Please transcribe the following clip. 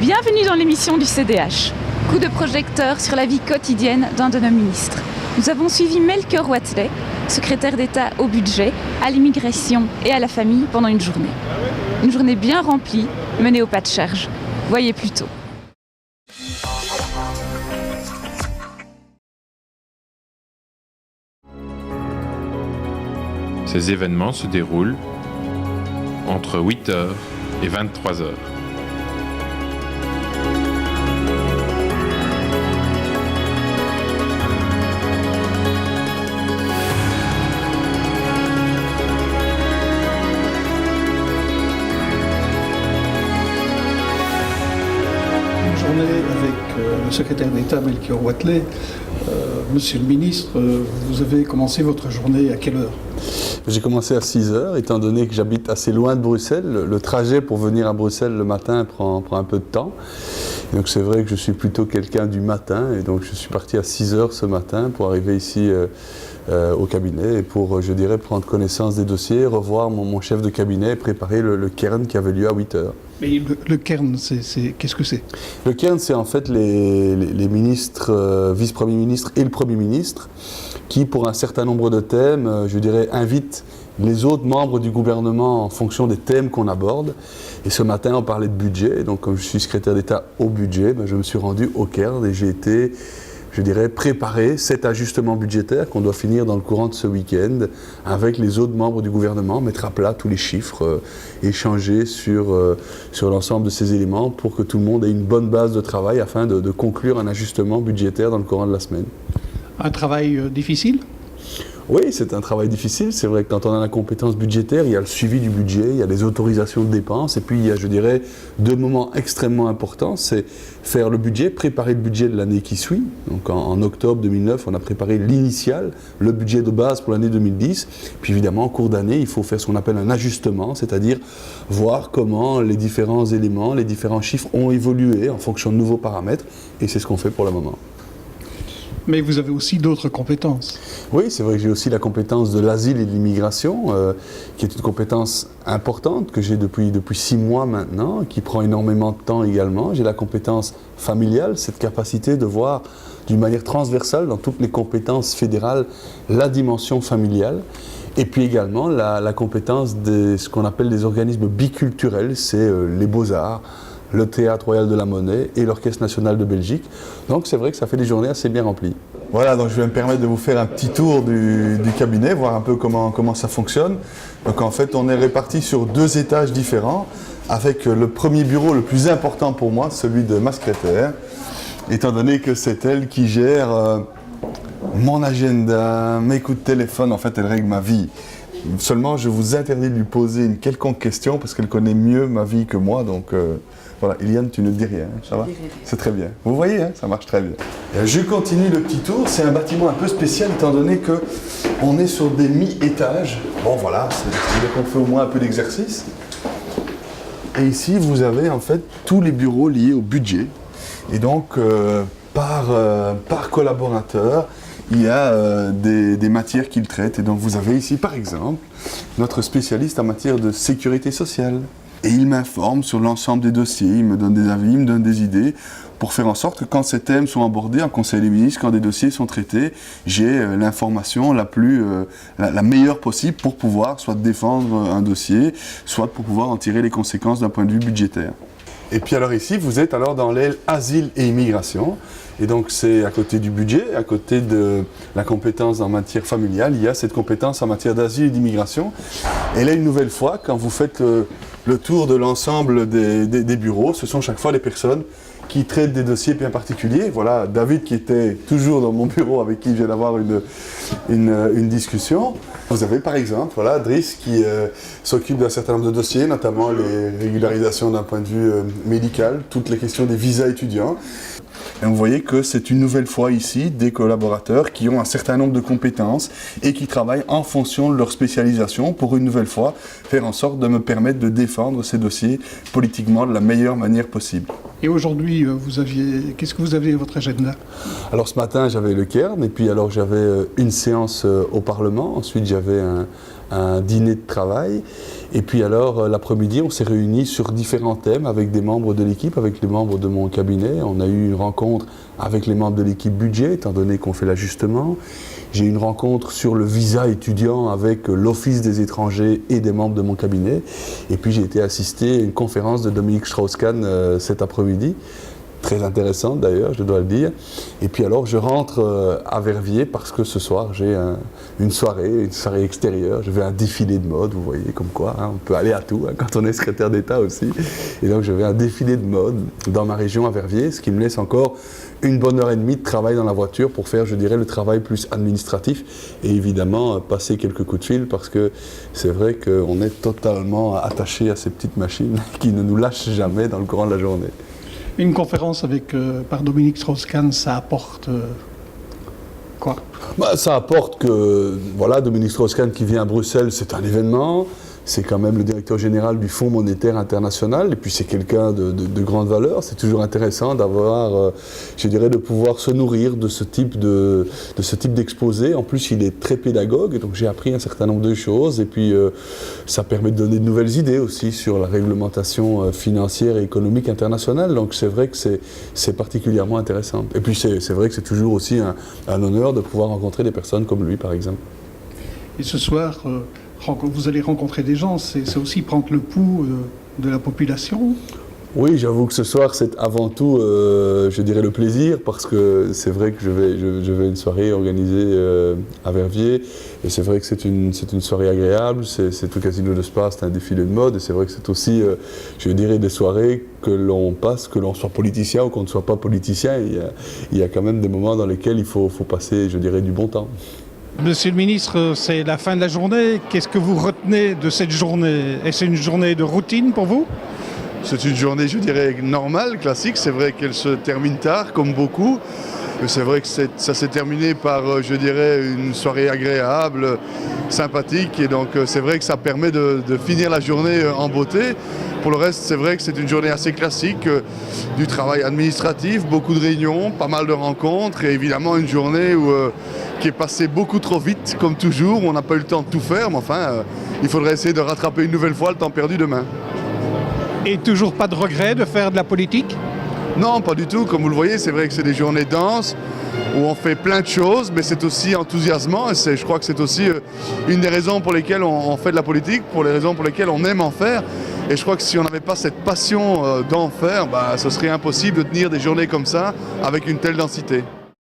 Bienvenue dans l'émission du CDH. Coup de projecteur sur la vie quotidienne d'un de nos ministres. Nous avons suivi Melchior Wathelet, secrétaire d'État au budget, à l'immigration et à la famille pendant une journée. Une journée bien remplie, menée au pas de charge. Voyez plutôt. Ces événements se déroulent entre 8h et 23h. Avec le secrétaire d'État Melchior Wathelet. Monsieur le ministre, vous avez commencé votre journée à quelle heure? J'ai commencé à 6h, étant donné que j'habite assez loin de Bruxelles. Le trajet pour venir à Bruxelles le matin prend un peu de temps. Donc c'est vrai que je suis plutôt quelqu'un du matin, et donc je suis parti à 6h ce matin pour arriver ici au cabinet et pour, je dirais, prendre connaissance des dossiers, revoir mon chef de cabinet et préparer le cairn qui avait lieu à 8h. Mais le cairn, qu'est-ce que c'est? Le cairn, c'est en fait les ministres, vice-premiers ministres et le Premier ministre qui, pour un certain nombre de thèmes, je dirais, invitent les autres membres du gouvernement en fonction des thèmes qu'on aborde. Et ce matin, on parlait de budget. Donc, comme je suis secrétaire d'État au budget, je me suis rendu au cairn et j'ai été, je dirais, préparer cet ajustement budgétaire qu'on doit finir dans le courant de ce week-end avec les autres membres du gouvernement, mettre à plat tous les chiffres, échanger sur l'ensemble de ces éléments pour que tout le monde ait une bonne base de travail afin de conclure un ajustement budgétaire dans le courant de la semaine. Un travail difficile? Oui, c'est un travail difficile. C'est vrai que quand on a la compétence budgétaire, il y a le suivi du budget, il y a les autorisations de dépenses, et puis il y a, je dirais, deux moments extrêmement importants. C'est faire le budget, préparer le budget de l'année qui suit. Donc en octobre 2009, on a préparé l'initial, le budget de base pour l'année 2010. Puis évidemment, en cours d'année, il faut faire ce qu'on appelle un ajustement, c'est-à-dire voir comment les différents éléments, les différents chiffres ont évolué en fonction de nouveaux paramètres, et c'est ce qu'on fait pour le moment. Mais vous avez aussi d'autres compétences. Oui, c'est vrai que j'ai aussi la compétence de l'asile et de l'immigration, qui est une compétence importante que j'ai depuis 6 mois maintenant, qui prend énormément de temps également. J'ai la compétence familiale, cette capacité de voir d'une manière transversale dans toutes les compétences fédérales la dimension familiale. Et puis également la compétence de ce qu'on appelle des organismes biculturels, c'est les Beaux-Arts, le Théâtre Royal de la Monnaie et l'Orchestre National de Belgique. Donc c'est vrai que ça fait des journées assez bien remplies. Voilà, donc je vais me permettre de vous faire un petit tour du cabinet, voir un peu comment ça fonctionne. Donc en fait, on est répartis sur 2 étages différents, avec le premier bureau le plus important pour moi, celui de ma secrétaire, étant donné que c'est elle qui gère mon agenda, mes coups de téléphone, en fait elle règle ma vie. Seulement, je vous interdis de lui poser une quelconque question parce qu'elle connaît mieux ma vie que moi, donc voilà. Eliane, tu ne dis rien, ça va? C'est très bien. Vous voyez, hein, ça marche très bien. Je continue le petit tour. C'est un bâtiment un peu spécial étant donné qu'on est sur des mi-étages. Bon, voilà, c'est qu'on fait au moins un peu d'exercice. Et ici, vous avez en fait tous les bureaux liés au budget. Et donc, par collaborateur, il y a des matières qu'il traite. Et donc, vous avez ici, par exemple, notre spécialiste en matière de sécurité sociale. Et il m'informe sur l'ensemble des dossiers, il me donne des avis, il me donne des idées pour faire en sorte que quand ces thèmes sont abordés en Conseil des ministres, quand des dossiers sont traités, j'ai l'information la meilleure possible pour pouvoir soit défendre un dossier, soit pour pouvoir en tirer les conséquences d'un point de vue budgétaire. Et puis alors ici, vous êtes alors dans l'aile asile et immigration. Et donc c'est à côté du budget, à côté de la compétence en matière familiale, il y a cette compétence en matière d'asile et d'immigration. Et là, une nouvelle fois, quand vous faites le tour de l'ensemble des bureaux, ce sont chaque fois les personnes qui traitent des dossiers bien particuliers. Voilà, David qui était toujours dans mon bureau avec qui je viens d'avoir une discussion. Vous avez par exemple, voilà, Driss qui s'occupe d'un certain nombre de dossiers, notamment les régularisations d'un point de vue médical, toutes les questions des visas étudiants. Et vous voyez que c'est une nouvelle fois ici des collaborateurs qui ont un certain nombre de compétences et qui travaillent en fonction de leur spécialisation pour une nouvelle fois faire en sorte de me permettre de défendre ces dossiers politiquement de la meilleure manière possible. Et aujourd'hui, qu'est-ce que vous avez à votre agenda? Alors ce matin, j'avais le cairn et puis alors j'avais une séance au Parlement. Ensuite, j'avais un dîner de travail. Et puis alors, l'après-midi, on s'est réunis sur différents thèmes avec des membres de l'équipe, avec les membres de mon cabinet. On a eu une rencontre avec les membres de l'équipe budget, étant donné qu'on fait l'ajustement. J'ai eu une rencontre sur le visa étudiant avec l'Office des étrangers et des membres de mon cabinet. Et puis j'ai été assister à une conférence de Dominique Strauss-Kahn cet après-midi. Très intéressante d'ailleurs, je dois le dire. Et puis alors je rentre à Verviers parce que ce soir j'ai une soirée extérieure. Je vais à un défilé de mode, vous voyez, comme quoi hein, on peut aller à tout hein, quand on est secrétaire d'État aussi. Et donc je vais à un défilé de mode dans ma région à Verviers, ce qui me laisse encore une bonne heure et demie de travail dans la voiture pour faire, je dirais, le travail plus administratif et évidemment passer quelques coups de fil parce que c'est vrai qu'on est totalement attaché à ces petites machines qui ne nous lâchent jamais dans le courant de la journée. Une conférence par Dominique Strauss-Kahn, ça apporte quoi? Ça apporte que, voilà, Dominique Strauss-Kahn qui vient à Bruxelles, c'est un événement. C'est quand même le directeur général du Fonds monétaire international, et puis c'est quelqu'un de grande valeur. C'est toujours intéressant d'avoir, je dirais, de pouvoir se nourrir de ce type d'exposé. En plus, il est très pédagogue, et donc j'ai appris un certain nombre de choses, et puis ça permet de donner de nouvelles idées aussi sur la réglementation financière et économique internationale. Donc c'est vrai que c'est particulièrement intéressant. Et puis c'est vrai que c'est toujours aussi un honneur de pouvoir rencontrer des personnes comme lui, par exemple. Et ce soir, vous allez rencontrer des gens, c'est aussi prendre le pouls de la population. Oui, j'avoue que ce soir, c'est avant tout, je dirais, le plaisir, parce que c'est vrai que je vais à une soirée organisée à Verviers, et c'est vrai que c'est une soirée agréable, c'est au Casino de Spa, c'est un défilé de mode, et c'est vrai que c'est aussi, je dirais, des soirées que l'on passe, que l'on soit politicien ou qu'on ne soit pas politicien, il y a quand même des moments dans lesquels il faut passer, je dirais, du bon temps. Monsieur le ministre, c'est la fin de la journée. Qu'est-ce que vous retenez de cette journée? Est-ce une journée de routine pour vous? C'est une journée, je dirais, normale, classique. C'est vrai qu'elle se termine tard, comme beaucoup. Mais c'est vrai que ça s'est terminé par, je dirais, une soirée agréable, sympathique. Et donc, c'est vrai que ça permet de finir la journée en beauté. Pour le reste, c'est vrai que c'est une journée assez classique, du travail administratif, beaucoup de réunions, pas mal de rencontres. Et évidemment, une journée qui est passée beaucoup trop vite, comme toujours. On n'a pas eu le temps de tout faire, mais enfin, il faudrait essayer de rattraper une nouvelle fois le temps perdu demain. Et toujours pas de regret de faire de la politique? Non, pas du tout. Comme vous le voyez, c'est vrai que c'est des journées denses où on fait plein de choses, mais c'est aussi enthousiasmant. Et je crois que c'est aussi une des raisons pour lesquelles on fait de la politique, pour les raisons pour lesquelles on aime en faire. Et je crois que si on n'avait pas cette passion d'en faire, ce serait impossible de tenir des journées comme ça avec une telle densité.